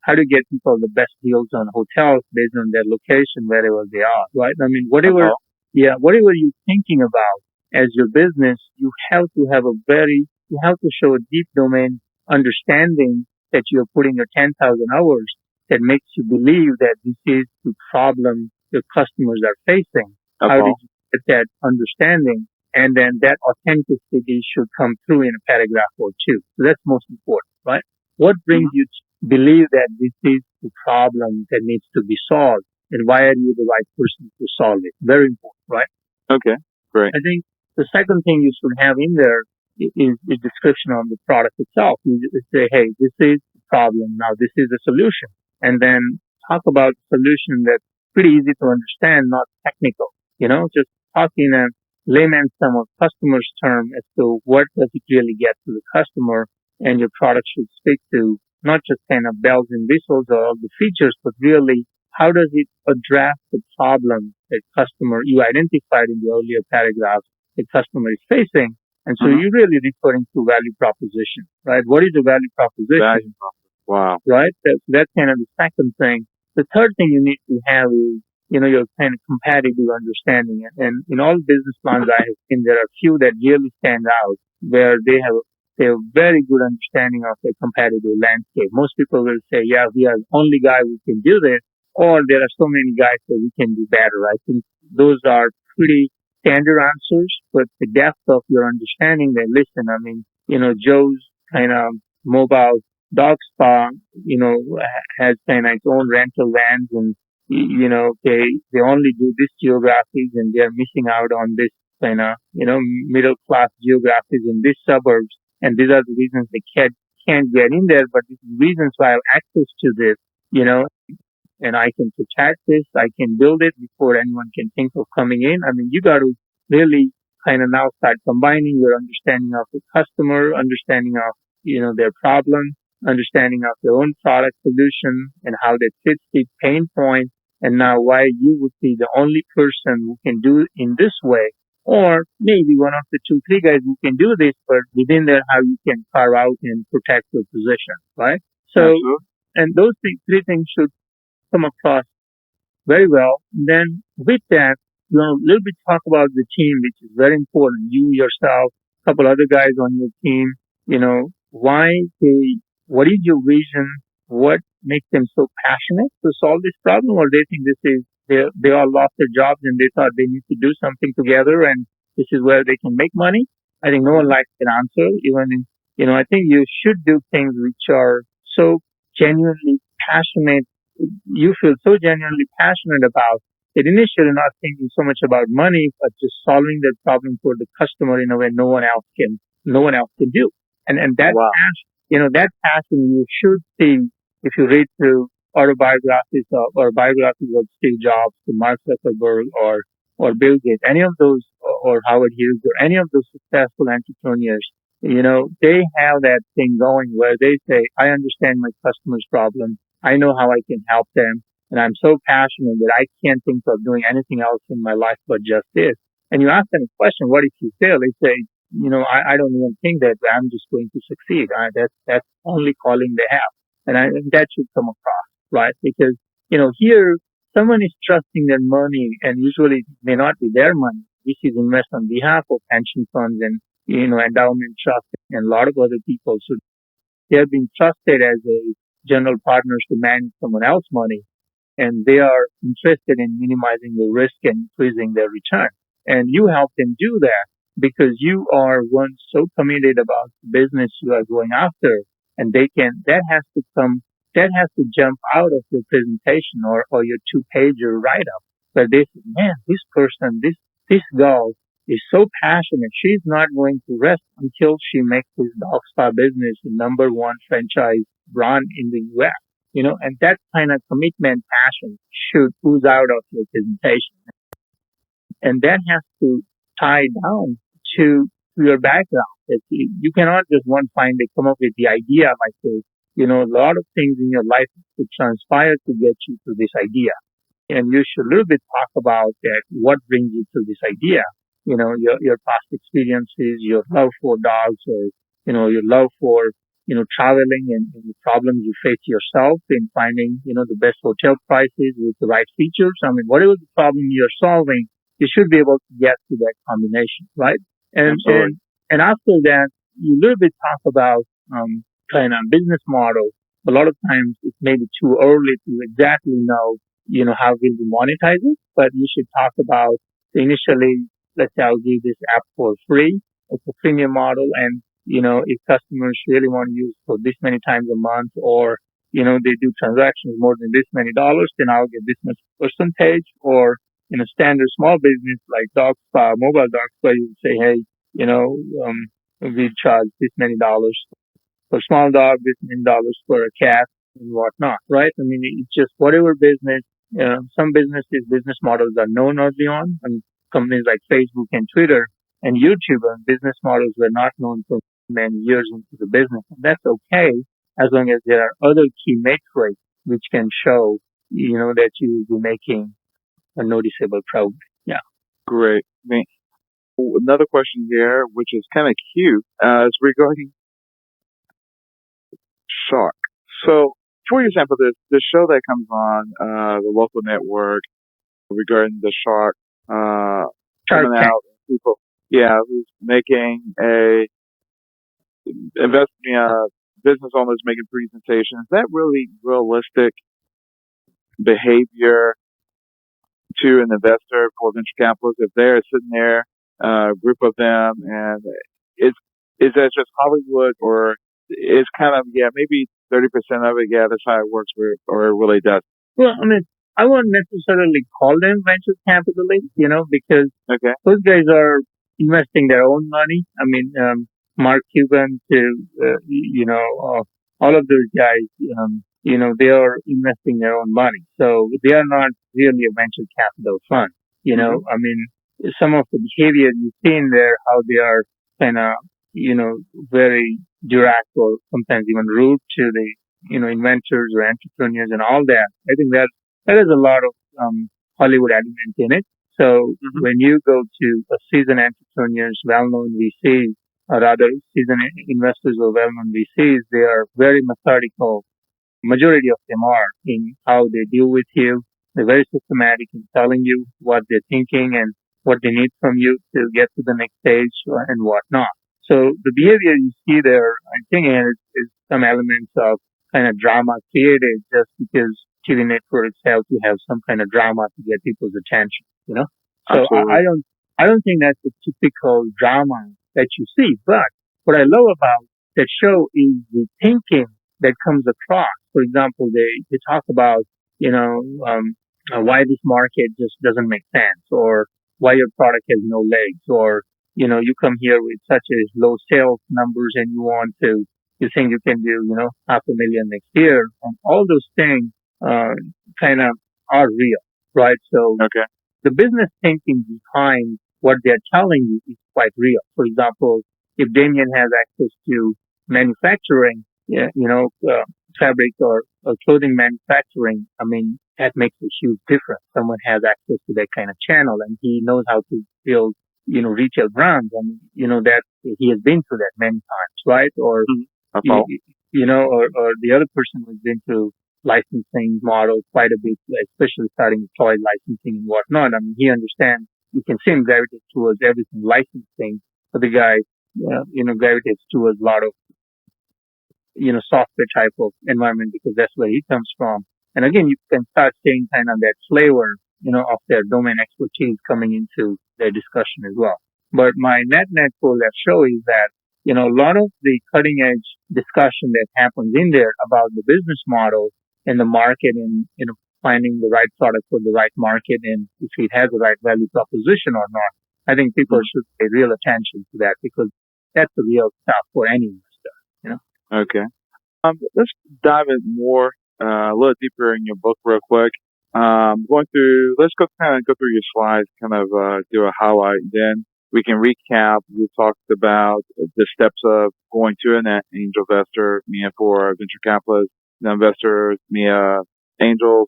[SPEAKER 5] how do you get people the best deals on hotels based on their location, wherever they are, right? I mean, whatever you're thinking about as your business, you have to show a deep domain understanding that you're putting your 10,000 hours that makes you believe that this is the problem your customers are facing. How did you get that understanding? And then that authenticity should come through in a paragraph or two. So that's most important, right? What brings you to believe that this is the problem that needs to be solved? And why are you the right person to solve it? Very important, right?
[SPEAKER 4] Okay, great.
[SPEAKER 5] I think the second thing you should have in there is a description of the product itself. You just say, hey, this is the problem. Now this is the solution. And then talk about the solution that's pretty easy to understand, not technical. Just talk in a layman's term or customer's term as to what does it really get to the customer, and your product should speak to not just kind of bells and whistles or all the features, but really how does it address the problem that customer you identified in the earlier paragraph the customer is facing. And so you're really referring to value proposition, right? What is the value proposition?
[SPEAKER 4] Wow.
[SPEAKER 5] Right? That's kind of the second thing. The third thing you need to have is, your kind of competitive understanding. And in all business plans I have seen, there are few that really stand out where they have very good understanding of the competitive landscape. Most people will say, yeah, we are the only guy who can do this, or there are so many guys that we can do better. I think those are pretty standard answers, but the depth of your understanding that, listen, I mean, Joe's kind of mobile dog spa, has kind of its own rental vans and, they only do this geographies and they're missing out on this kind of, middle class geographies in these suburbs. And these are the reasons they can't get in there, but these are reasons why I have access to this, and I can protect this. I can build it before anyone can think of coming in. I mean, you got to really kind of now start combining your understanding of the customer, understanding of, their problem, understanding of their own product solution and how that fits the pain point. And now why you would be the only person who can do it in this way, or maybe one of the 2-3 guys who can do this, but within there, how you can carve out and protect your position, right? So, and those 3 things should come across very well. And then with that, a little bit talk about the team, which is very important. You yourself, a couple other guys on your team, what is your vision? What makes them so passionate to solve this problem? Or they think they all lost their jobs and they thought they need to do something together and this is where they can make money? I think no one likes that answer. I think you should do things which are so genuinely passionate, you feel so genuinely passionate about that initially not thinking so much about money, but just solving that problem for the customer in a way no one else can do. And that
[SPEAKER 4] Wow.
[SPEAKER 5] passion, that passion you should see if you read through autobiographies or biographies of Steve Jobs, to Mark Zuckerberg, or Bill Gates, any of those, or Howard Hughes, or any of those successful entrepreneurs. They have that thing going where they say, I understand my customer's problem. I know how I can help them. And I'm so passionate that I can't think of doing anything else in my life but just this. And you ask them a question, what if you fail? They say, I don't even think that I'm just going to succeed. That's only calling they have. And that should come across, right? Because, here someone is trusting their money, and usually it may not be their money. This is invest on behalf of pension funds and, endowment trusts and a lot of other people. So they are being trusted as a general partners to manage someone else's money, and they are interested in minimizing the risk and increasing their return. And you help them do that because you are one so committed about the business you are going after, and that has to jump out of your presentation or your 2-pager write-up, where they say, man, this person, this girl is so passionate. She's not going to rest until she makes this dog spa business the number one franchise brand in the U.S. And that kind of commitment, passion should ooze out of your presentation. And that has to tie down to your background. You cannot just come up with the idea like this. A lot of things in your life to transpire to get you to this idea. And you should a little bit talk about that, what brings you to this idea. Your past experiences, your love for dogs, or, your love for, traveling and the problems you face yourself in finding, the best hotel prices with the right features. I mean, whatever the problem you're solving, you should be able to get to that combination, right? And after that, you a little bit talk about, kind of business model. A lot of times it may be too early to exactly know, how will you monetize it, but you should talk about initially, let's say I'll give this app for free. It's a premium model, and, if customers really want to use it for this many times a month, or, they do transactions more than this many dollars, then I'll get this much percentage. Or in a standard small business like dog spa, mobile dog spa, you would say, hey, we charge this many dollars for small dog, this many dollars for a cat, and whatnot, right? I mean, it's just whatever business. Some business models are known early on, and companies like Facebook and Twitter and YouTube, and business models were not known for many years into the business. And that's okay, as long as there are other key metrics which can show, that you will be making a noticeable progress. Yeah.
[SPEAKER 4] Great. Another question here, which is kind of cute, is regarding Shark. So, for example, the show that comes on the local network regarding the Shark coming out, people, who's making business owners making presentations. Is that really realistic behavior to an investor for venture capitalists if they're sitting there, a group of them, and is that just Hollywood, or it's kind of, maybe 30% of it, that's how it works, or it really does?
[SPEAKER 5] Well, I mean, I won't necessarily call them venture capitalists, because those guys are investing their own money. I mean, Mark Cuban all of those guys, they are investing their own money. So they are not really a venture capital fund. I mean, some of the behavior you see in there, how they are kind of, very direct or sometimes even rude to the, inventors or entrepreneurs and all that. I think that is a lot of Hollywood element in it. So when you go to a seasoned entrepreneurs, well-known VCs, or rather seasoned investors or well-known VCs, they are very methodical. Majority of them are in how they deal with you. They're very systematic in telling you what they're thinking and what they need from you to get to the next stage and whatnot. So the behavior you see there, I think, is some elements of kind of drama created just because TV networks have to have some kind of drama to get people's attention, So I don't think that's the typical drama that you see. But what I love about that show is the thinking that comes across. for example, they talk about, why this market just doesn't make sense, or why your product has no legs, or, you come here with such a low sales numbers and you think you can do, 500,000 next year. And all those things, kind of are real, right? So
[SPEAKER 4] Okay.
[SPEAKER 5] the business thinking behind what they're telling you is quite real. For example, if Damien has access to manufacturing, fabric or clothing manufacturing, I mean, that makes a huge difference. Someone has access to that kind of channel and he knows how to build, retail brands, and, that he has been through that many times, right? Or,
[SPEAKER 4] That's all.
[SPEAKER 5] or the other person who's been through licensing model quite a bit, especially starting with toy licensing and whatnot. I mean, he understands, you can see him gravitate towards everything licensing, but the guy, gravitates towards a lot of, software type of environment because that's where he comes from. And again, you can start seeing kind of that flavor, of their domain expertise coming into their discussion as well. But my net for that show is that, a lot of the cutting edge discussion that happens in there about the business model and the market and, finding the right product for the right market and if it has the right value proposition or not. I think people should pay real attention to that because that's the real stuff for any investor,
[SPEAKER 4] Okay. Let's dive in more, a little deeper in your book real quick. Let's go through your slides, do a highlight. Then we can recap. We talked about the steps of going to an angel investor, for venture capitalists, the investors, angel,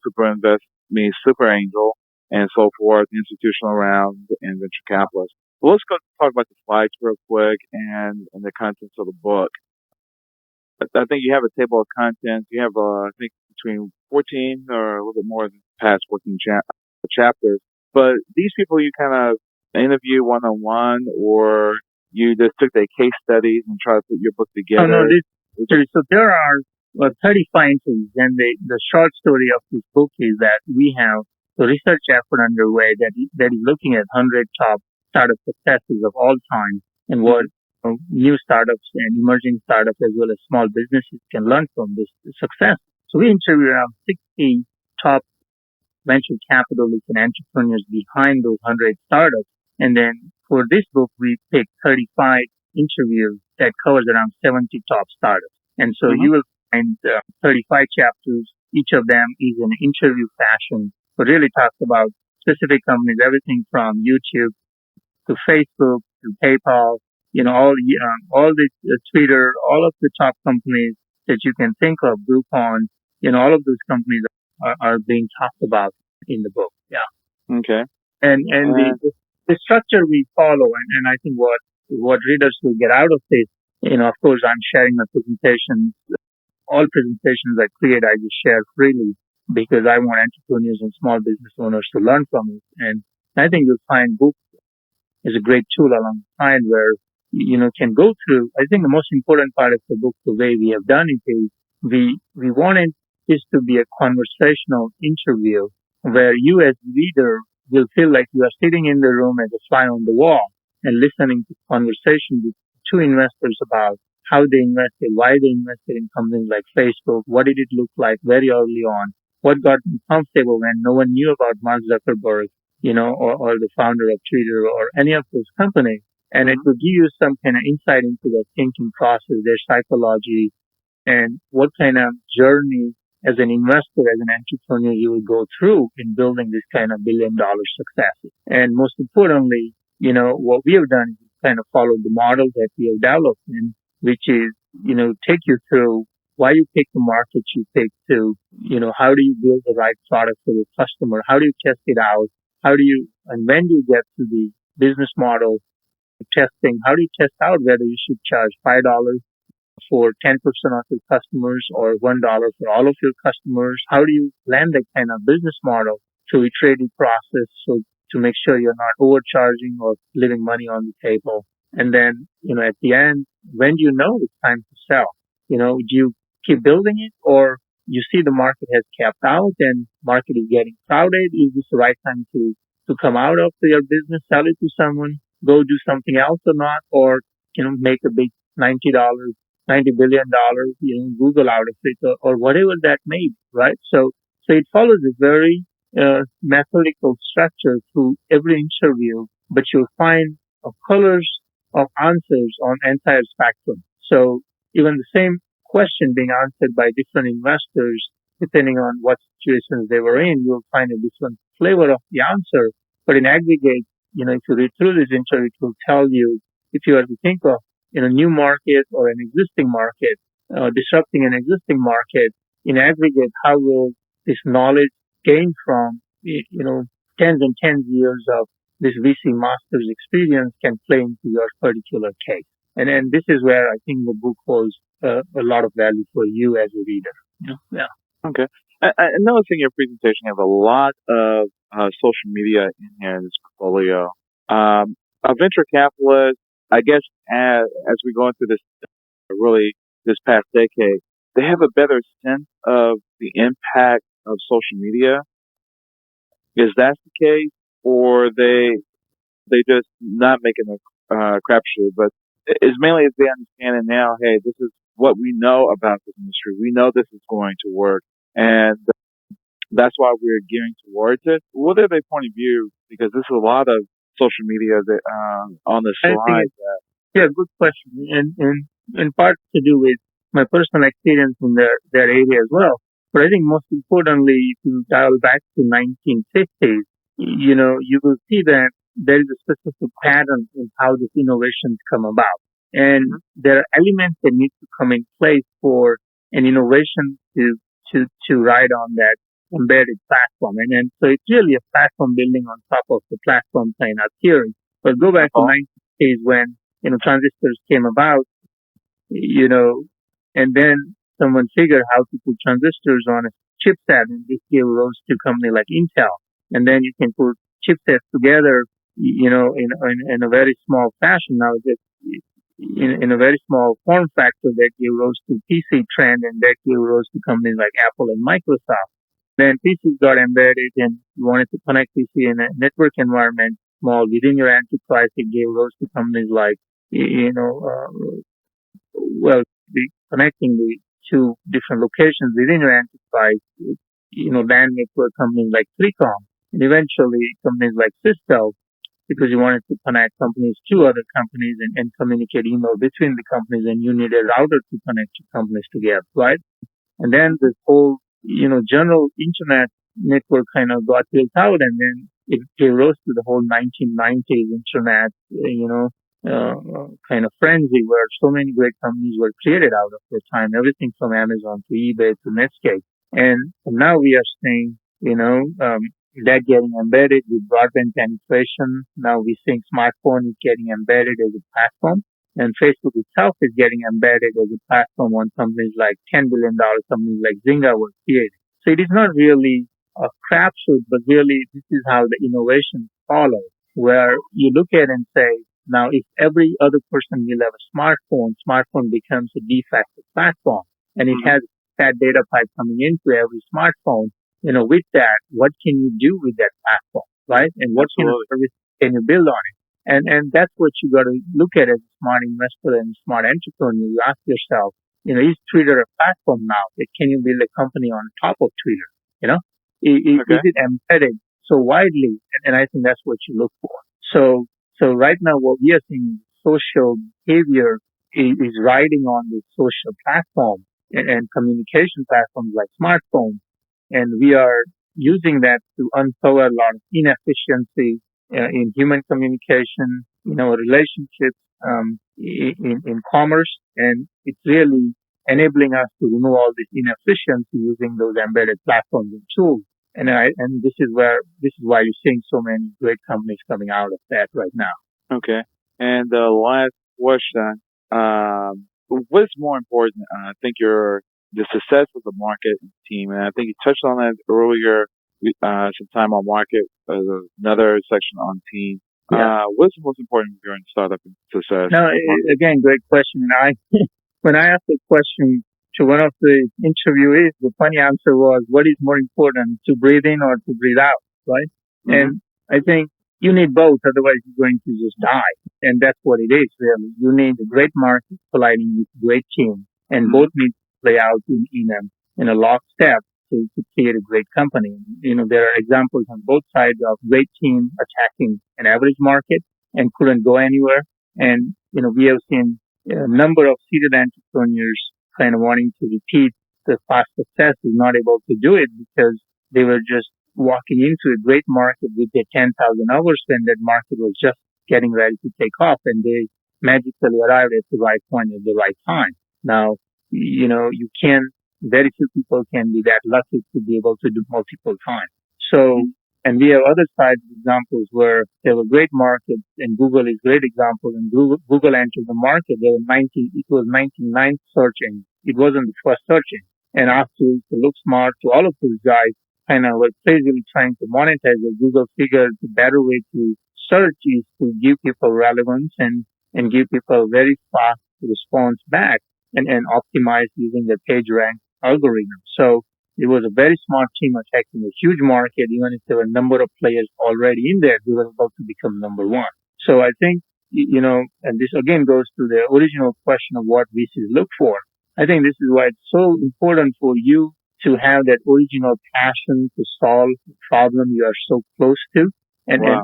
[SPEAKER 4] super angel, and so forth, institutional round, and venture capitalists. Well, let's go talk about the slides real quick and the contents of the book. I think you have a table of contents. You have, I think, between 14 or a little bit more than past 14 chapters. But these people you kind of interview one-on-one, or you just took their case studies and tried to put your book together?
[SPEAKER 5] So there are 35 interviews, and the short story of this book is that we have a research effort underway that is looking at 100 top startup successes of all time and what new startups and emerging startups as well as small businesses can learn from this success. So we interviewed around 60 top venture capitalists and entrepreneurs behind those 100 startups. And then for this book, we picked 35 interviews that covers around 70 top startups. And so you will find 35 chapters. Each of them is in interview fashion, but really talks about specific companies, everything from YouTube to Facebook to PayPal, all the Twitter, all of the top companies that you can think of, Groupon, all of those companies are being talked about in the book. Yeah.
[SPEAKER 4] Okay.
[SPEAKER 5] And the structure we follow, and I think what readers will get out of this, of course, I'm sharing my presentations. All presentations I create, I just share freely because I want entrepreneurs and small business owners to learn from it. And I think you'll find book is a great tool along the side where, can go through. I think the most important part of the book, the way we have done it is we wanted this to be a conversational interview where you as reader will feel like you are sitting in the room as a fly on the wall and listening to conversation with two investors about how they invested, why they invested in companies like Facebook, what did it look like very early on, what got them comfortable when no one knew about Mark Zuckerberg, or the founder of Twitter or any of those companies. And it will give you some kind of insight into their thinking process, their psychology, and what kind of journey as an investor, as an entrepreneur, you will go through in building this kind of billion-dollar successes. And most importantly, what we have done is kind of follow the model that we have developed, which is, take you through why you pick the markets you pick to, how do you build the right product for your customer? How do you test it out? And when do you get to the business model testing? How do you test out whether you should charge $5 for 10% of your customers or $1 for all of your customers? How do you land that kind of business model through a trading process so to make sure you're not overcharging or leaving money on the table? And then, at the end, when do you know it's time to sell? Do you keep building it, or you see the market has capped out and market is getting crowded? Is this the right time to come out of your business, sell it to someone, go do something else or not, or, make a big $90 $90 billion, Google out of it, or whatever that may be, right? So it follows a very methodical structure through every interview, but you'll find colors of answers on entire spectrum. So even the same question being answered by different investors, depending on what situations they were in, you'll find a different flavor of the answer. But in aggregate, if you read through this interview, it will tell you if you are to think of new market or an existing market, disrupting an existing market, in aggregate, how will this knowledge gained from tens and tens of years of this VC master's experience can play into your particular case. And this is where I think the book holds a lot of value for you as a reader. Yeah.
[SPEAKER 4] Okay. I noticed in your presentation you have a lot of social media in here in this portfolio. A venture capitalist, I guess, as we go into this past decade, they have a better sense of the impact of social media. Is that the case, or they just not making a crapshoot? But it's mainly as they understand it now. Hey, this is what we know about this industry. We know this is going to work, and that's why we're gearing towards it. What are their point of view? Because there's a lot of social media that on the slide.
[SPEAKER 5] Yeah, good question, and in part to do with my personal experience in that area as well. But I think most importantly, if you dial back to 1950s, you will see that there is a specific pattern in how these innovations come about. And there are elements that need to come in place for an innovation to ride on that embedded platform. And so it's really a platform building on top of the platform kind of theory. But go back to 1950s when, transistors came about, and then someone figured how to put transistors on a chipset, and this gave rise to a company like Intel. And then you can put chipsets together, in a very small fashion. Now, in a very small form factor, that gave rise to PC trend, and that gave rise to companies like Apple and Microsoft. Then PCs got embedded, and you wanted to connect PC in a network environment, small within your enterprise. It gave rise to companies like, connecting the two different locations within your enterprise, LAN network companies like 3Com, and eventually companies like Cisco, because you wanted to connect companies to other companies and communicate email between the companies, and you need a router to connect two companies together, right? And then this whole, general internet network kind of got built out, and then it rose to the whole 1990s internet, kind of frenzy where so many great companies were created out of the time, everything from Amazon to eBay to Netscape. And now we are seeing, that getting embedded with broadband penetration. Now we're seeing smartphone is getting embedded as a platform, and Facebook itself is getting embedded as a platform on companies like $10 billion companies like Zynga were created. So it is not really a crapshoot, but really this is how the innovations follow, where you look at and say, now if every other person will have a smartphone becomes a de facto platform, and it has that data pipe coming into every smartphone. With that, what can you do with that platform, right? And what kind of service can you build on it? And that's what you got to look at as a smart investor and a smart entrepreneur. You ask yourself, is Twitter a platform now? Can you build a company on top of Twitter? Is it embedded so widely? And I think that's what you look for. So right now, what we are seeing, social behavior is riding on this social platform and communication platforms like smartphones. And we are using that to uncover a lot of inefficiency in human communication, relationships, in commerce. And it's really enabling us to remove all this inefficiency using those embedded platforms and tools. And this is why you're seeing so many great companies coming out of that right now.
[SPEAKER 4] Okay. And the last question, what's more important? I think the success of the market and team, and I think you touched on that earlier. Some time on market, another section on team.
[SPEAKER 5] Yeah.
[SPEAKER 4] What's the most important during startup and success?
[SPEAKER 5] No, again, great question. And when I asked the question to one of the interviewees, the funny answer was, "What is more important, to breathe in or to breathe out?" Right? Mm-hmm. And I think you need both, otherwise you're going to just die. And that's what it is, really. You need a great market colliding with a great team, and both need to play out in a lockstep to create a great company. There are examples on both sides of great team attacking an average market and couldn't go anywhere. And, we have seen a number of seeded entrepreneurs kind of wanting to repeat the past success is not able to do it because they were just walking into a great market with their 10,000 hours when that market was just getting ready to take off, and they magically arrived at the right point at the right time. Now, you can, very few people can be that lucky to be able to do multiple times. So, and we have other side examples where there were great markets, and Google is a great example. And Google entered the market. It was 99th search engine. It wasn't the first search engine. And after to look smart to all of those guys, kind of were crazily trying to monetize it. Google figured the better way to search is to give people relevance and give people very fast response back and optimize using the PageRank algorithm. So it was a very smart team attacking a huge market. Even if there were a number of players already in there, they were about to become number one. So I think, and this again goes to the original question of what VCs look for. I think this is why it's so important for you to have that original passion to solve the problem you are so close to. And,
[SPEAKER 4] Wow.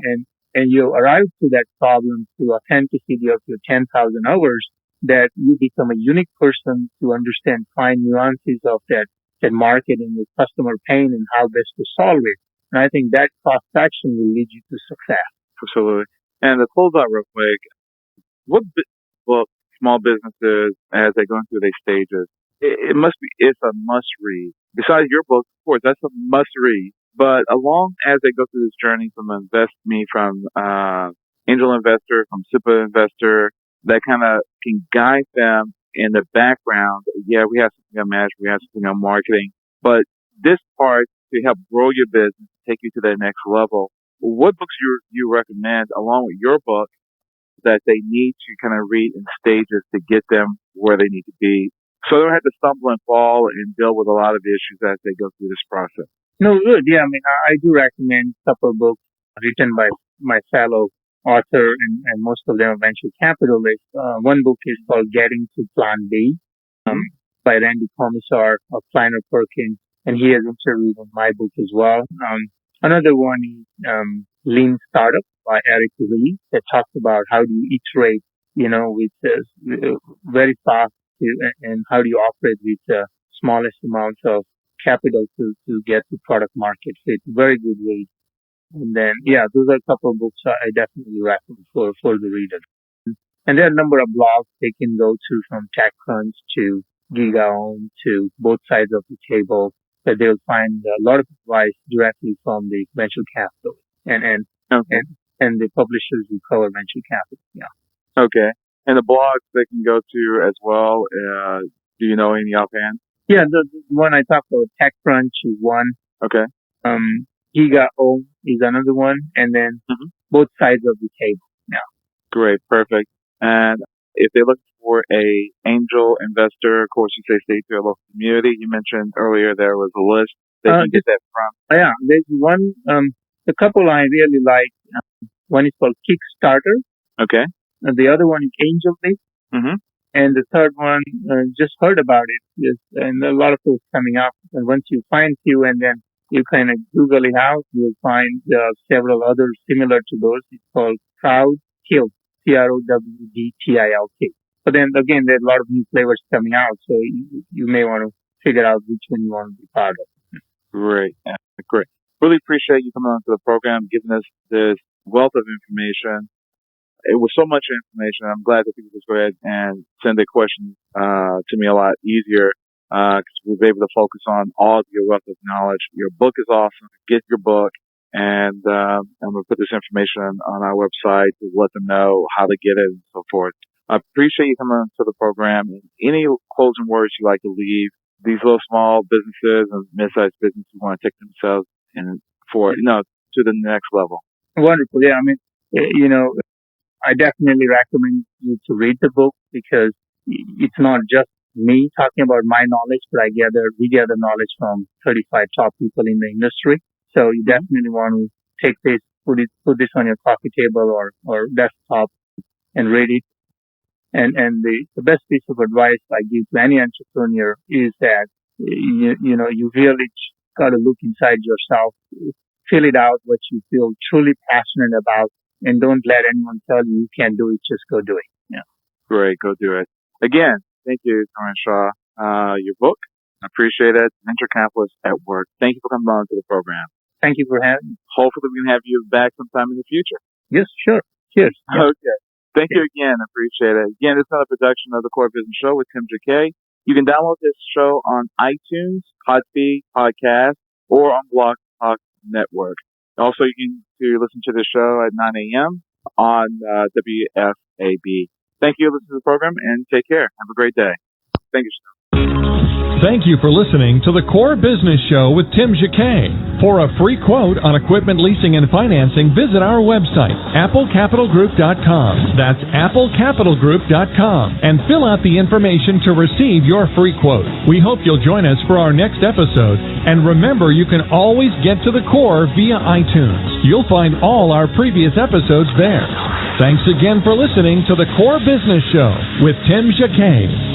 [SPEAKER 5] and you arrive to that problem through authenticity of your 10,000 hours, that you become a unique person to understand fine nuances of that market and your customer pain and how best to solve it. And I think that cross-section will lead you to success.
[SPEAKER 4] Absolutely. And to close out real quick, small businesses, as they're going through their stages, it's a must read. Besides your book, of course, that's a must read. But along as they go through this journey from angel investor, from super investor, that kind of can guide them in the background. Yeah, we have something on management, we have something on marketing, but this part to help grow your business, take you to that next level. What books you recommend along with your book that they need to kind of read in stages to get them where they need to be, so they don't have to stumble and fall and deal with a lot of issues as they go through this process?
[SPEAKER 5] No, good. Yeah, I mean, I do recommend a couple of books written by my fellow author, and most of them are venture capitalists. One book is called Getting to Plan B by Randy Komisar of Kleiner Perkins, and he has interviewed in my book as well. Another one is Lean Startup by Eric Ries, that talks about how do you iterate, with very fast, and how do you operate with the smallest amounts of capital to get to product market fit. Very good read. And then, yeah, those are a couple of books I definitely recommend for the reader. And there are a number of blogs they can go to, from TechCrunch to GigaOM to both sides of the table, that they'll find a lot of advice directly from the venture capital and the publishers who cover venture capital. Yeah.
[SPEAKER 4] Okay. And the blogs they can go to as well. Do you know any offhand?
[SPEAKER 5] Yeah, the one I talked about, TechCrunch is one.
[SPEAKER 4] Okay.
[SPEAKER 5] GigaOM is another one, and then both sides of the table. Yeah.
[SPEAKER 4] Great, perfect. And if they look for a angel investor, of course, you say stay to a local community. You mentioned earlier there was a list they can get that from.
[SPEAKER 5] Yeah, there's one. The couple I really like. One is called Kickstarter.
[SPEAKER 4] Okay.
[SPEAKER 5] And the other one is AngelList. And the third one, just heard about it. Yes, and a lot of those coming up. And once you find few and then you kind of Google it out, you'll find several others similar to those. It's called Crowdtilk, Crowdtilk. But then again, there are a lot of new flavors coming out, so you may want to figure out which one you want to be part of.
[SPEAKER 4] Great. Great. Really appreciate you coming on to the program, giving us this wealth of information. It was so much information. I'm glad that people just go ahead and send their questions to me a lot easier, because we've been able to focus on all of your wealth of knowledge. Your book is awesome. Get your book, and I'm going to put this information on our website to let them know how to get it and so forth. I appreciate you coming on to the program. And any closing words you'd like to leave these little small businesses and mid-sized businesses who want to take themselves to the next level?
[SPEAKER 5] Wonderful. Yeah, I mean, I definitely recommend you to read the book, because it's not just me talking about my knowledge, but we gather knowledge from 35 top people in the industry. So you definitely want to take this put this on your coffee table or desktop and read it. And the best piece of advice I give to any entrepreneur is that you really got to look inside yourself, fill it out what you feel truly passionate about, and don't let anyone tell you can't do it. Just go do it. Yeah.
[SPEAKER 4] Great, go do it. Again, thank you, Tarun Shah. Your book, I appreciate it. Venture Capitalist at Work. Thank you for coming on to the program.
[SPEAKER 5] Thank you for having me.
[SPEAKER 4] Hopefully we can have you back sometime in the future.
[SPEAKER 5] Yes, sure. Cheers.
[SPEAKER 4] Okay. Thank you again. I appreciate it. Again, it's another production of the Core Business Show with Tim Jacquet. You can download this show on iTunes, Podbean, Podcast, or on Blog Talk Network. Also, you can listen to the show at 9 a.m. on WFAB. Thank you for listening to the program, and take care. Have a great day. Thank you, sir.
[SPEAKER 2] Thank you for listening to the Core Business Show with Tim Jacquet. For a free quote on equipment leasing and financing, visit our website, applecapitalgroup.com. That's applecapitalgroup.com. And fill out the information to receive your free quote. We hope you'll join us for our next episode. And remember, you can always get to the Core via iTunes. You'll find all our previous episodes there. Thanks again for listening to the Core Business Show with Tim Jacquet.